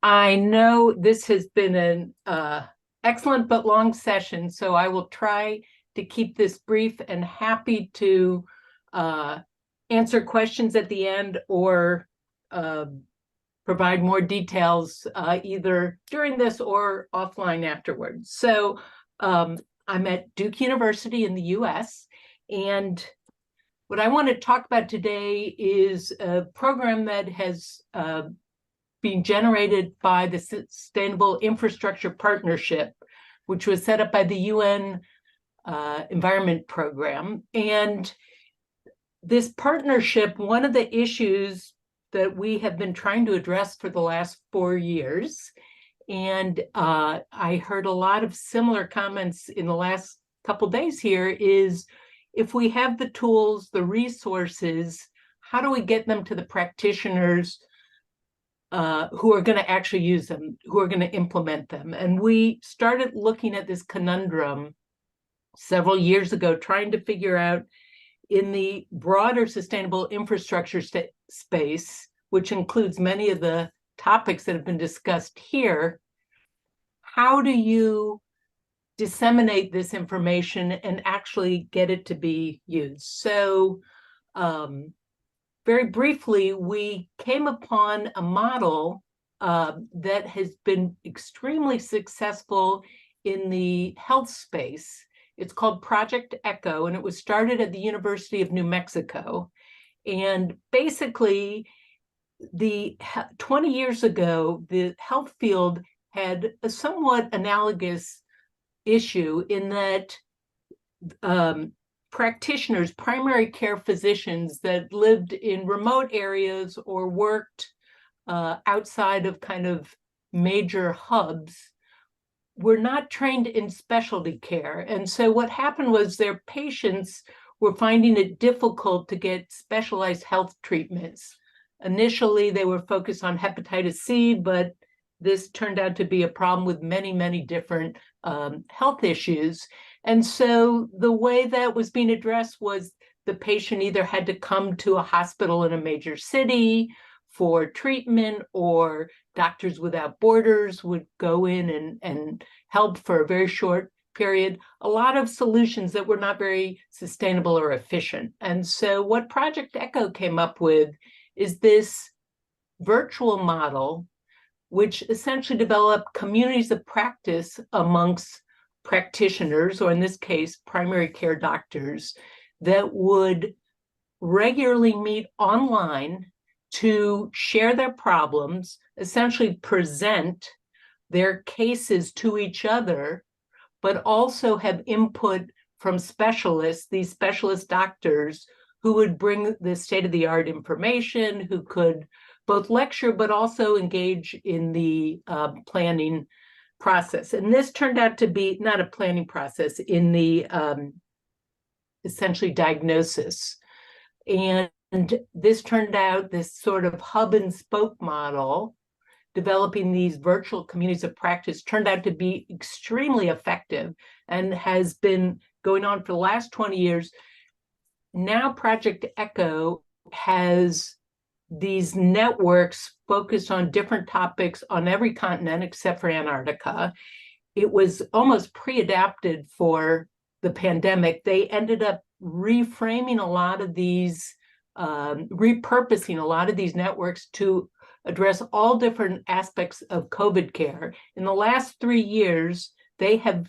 I know this has been an excellent but long session, so I will try to keep this brief and happy to answer questions at the end or provide more details either during this or offline afterwards. So I'm at Duke University in the US, and what I want to talk about today is a program that has being generated by the Sustainable Infrastructure Partnership, which was set up by the UN Environment Program. And this partnership, one of the issues that we have been trying to address for the last 4 years, and I heard a lot of similar comments in the last couple days here, is if we have the tools, the resources, how do we get them to the practitioners who are going to actually use them, who are going to implement them? And we started looking at this conundrum several years ago, trying to figure out in the broader sustainable infrastructure space, which includes many of the topics that have been discussed here, how do you disseminate this information and actually get it to be used? So very briefly, we came upon a model that has been extremely successful in the health space. It's called Project ECHO, and it was started at the University of New Mexico. And basically, 20 years ago, the health field had a somewhat analogous issue in that practitioners, primary care physicians that lived in remote areas or worked outside of kind of major hubs were not trained in specialty care. And so what happened was their patients were finding it difficult to get specialized health treatments. Initially, they were focused on hepatitis C, but this turned out to be a problem with many, many different health issues. And so the way that was being addressed was the patient either had to come to a hospital in a major city for treatment, or Doctors Without Borders would go in and help for a very short period. A lot of solutions that were not very sustainable or efficient. And so what Project ECHO came up with is this virtual model, which essentially developed communities of practice amongst practitioners, or in this case, primary care doctors, that would regularly meet online to share their problems, essentially present their cases to each other, but also have input from specialists, these specialist doctors who would bring the state-of-the-art information, who could both lecture but also engage in the planning process. And this turned out to be not a planning process, in the essentially diagnosis. And this turned out, this sort of hub and spoke model, developing these virtual communities of practice, turned out to be extremely effective and has been going on for the last 20 years. Now Project ECHO has these networks focused on different topics on every continent except for Antarctica. It was almost pre-adapted for the pandemic. They ended up reframing a lot of these, repurposing a lot of these networks to address all different aspects of COVID care. In the last 3 years, they have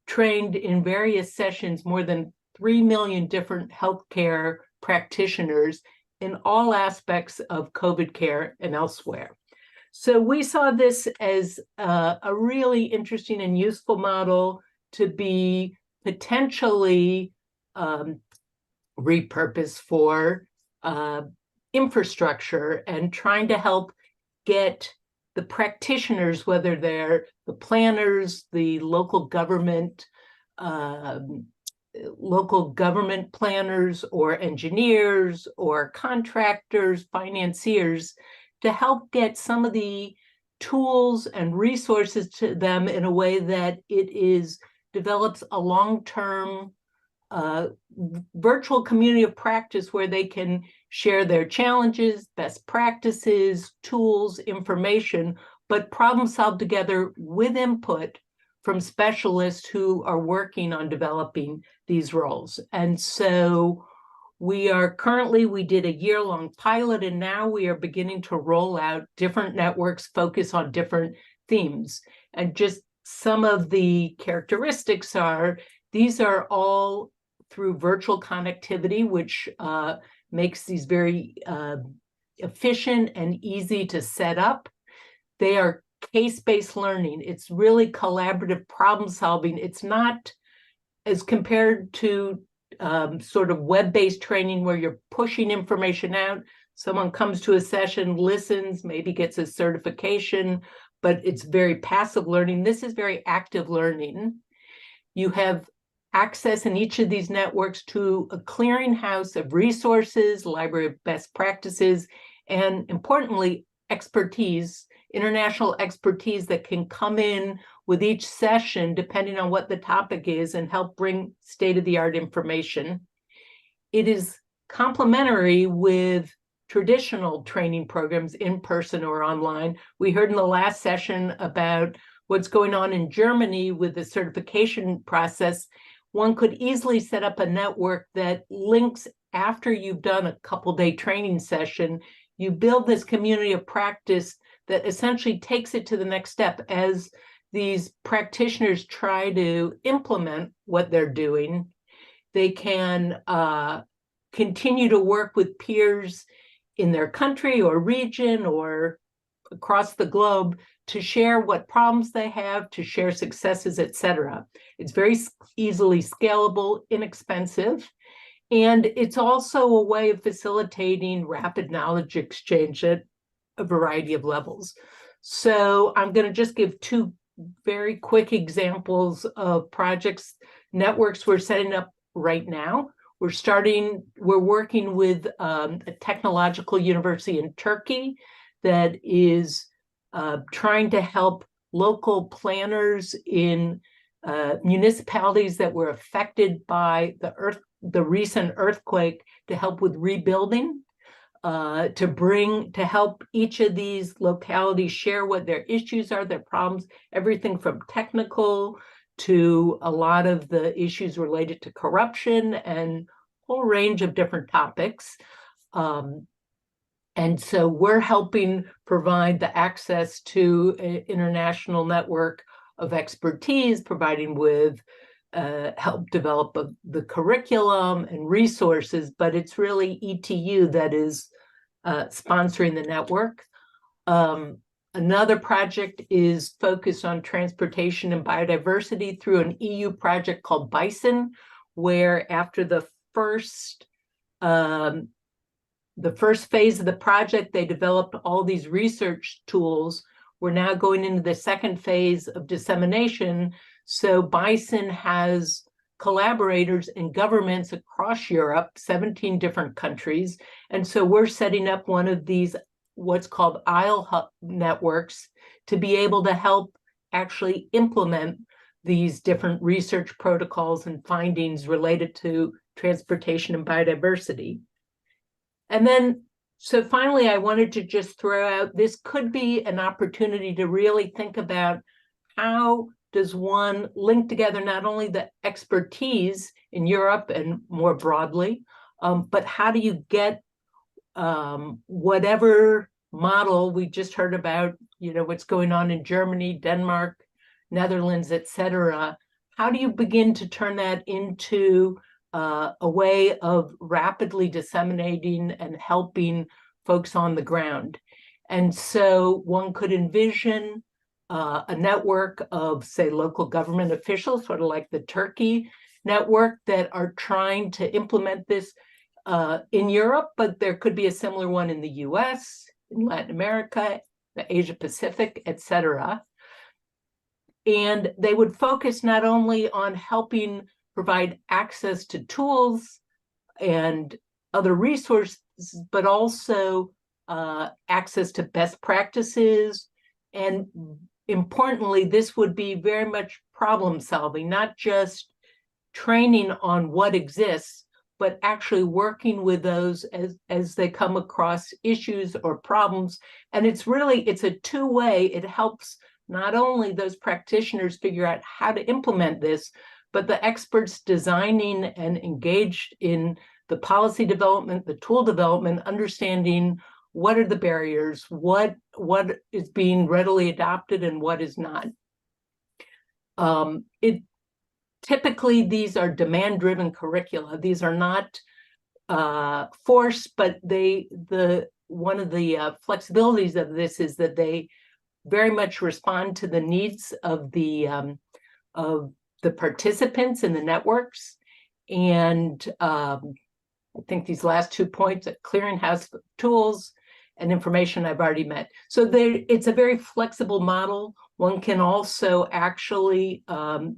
trained in various sessions more than 3 million different healthcare practitioners in all aspects of COVID care and elsewhere. So we saw this as a really interesting and useful model to be potentially repurposed for infrastructure, and trying to help get the practitioners, whether they're the planners, the local government planners, or engineers, or contractors, financiers, to help get some of the tools and resources to them in a way that it develops a long-term virtual community of practice where they can share their challenges, best practices, tools, information, but problem solved together with input from specialists who are working on developing these roles. And so we did a year-long pilot, and now we are beginning to roll out different networks, focus on different themes. And just some of the characteristics are, these are all through virtual connectivity, which makes these very efficient and easy to set up. They are case-based learning. It's really collaborative problem solving. It's not as compared to sort of web-based training where you're pushing information out. Someone comes to a session, listens, maybe gets a certification, but it's very passive learning. This is very active learning. You have access in each of these networks to a clearinghouse of resources, library of best practices, and importantly, expertise, international expertise that can come in with each session, depending on what the topic is, and help bring state-of-the-art information. It is complementary with traditional training programs, in person or online. We heard in the last session about what's going on in Germany with the certification process. One could easily set up a network that links after you've done a couple-day training session. You build this community of practice that essentially takes it to the next step as these practitioners try to implement what they're doing. They can continue to work with peers in their country or region or across the globe to share what problems they have, to share successes, et cetera. It's very easily scalable, inexpensive, and it's also a way of facilitating rapid knowledge exchange at a variety of levels. So I'm going to just give two very quick examples of projects, networks we're setting up right now. We're working with a technological university in Turkey that is trying to help local planners in municipalities that were affected by the recent earthquake to help with rebuilding, to help each of these localities share what their issues are, their problems, everything from technical to a lot of the issues related to corruption and a whole range of different topics. And so we're helping provide the access to an international network of expertise, providing with help develop the curriculum and resources, but it's really ETU that is sponsoring the network. Another project is focused on transportation and biodiversity through an EU project called Bison, where after the first phase of the project, they developed all these research tools. We're now going into the second phase of dissemination. So Bison has collaborators in governments across Europe, 17 different countries. And so we're setting up one of these, what's called Isle Hub networks, to be able to help actually implement these different research protocols and findings related to transportation and biodiversity. And then, so finally, I wanted to just throw out, this could be an opportunity to really think about how does one link together not only the expertise in Europe and more broadly, but how do you get whatever model we just heard about, what's going on in Germany, Denmark, Netherlands, et cetera, how do you begin to turn that into a way of rapidly disseminating and helping folks on the ground? And so one could envision a network of, say, local government officials, sort of like the Turkey network, that are trying to implement this in Europe, but there could be a similar one in the US, in Latin America, the Asia Pacific, et cetera. And they would focus not only on helping provide access to tools and other resources, but also access to best practices. And importantly, this would be very much problem solving, not just training on what exists, but actually working with those as they come across issues or problems. And it's a two-way. It helps not only those practitioners figure out how to implement this, but the experts designing and engaged in the policy development, the tool development, understanding what are the barriers, what is being readily adopted and what is not. Typically, these are demand-driven curricula. These are not forced, but one of the flexibilities of this is that they very much respond to the needs of the participants in the networks. And I think these last 2 points, that clearinghouse tools and information I've already met. So it's a very flexible model. One can also actually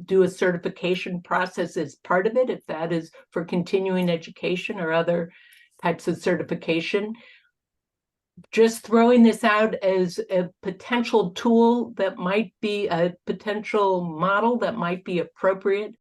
do a certification process as part of it, if that is for continuing education or other types of certification. Just throwing this out as a potential tool that might be a potential model that might be appropriate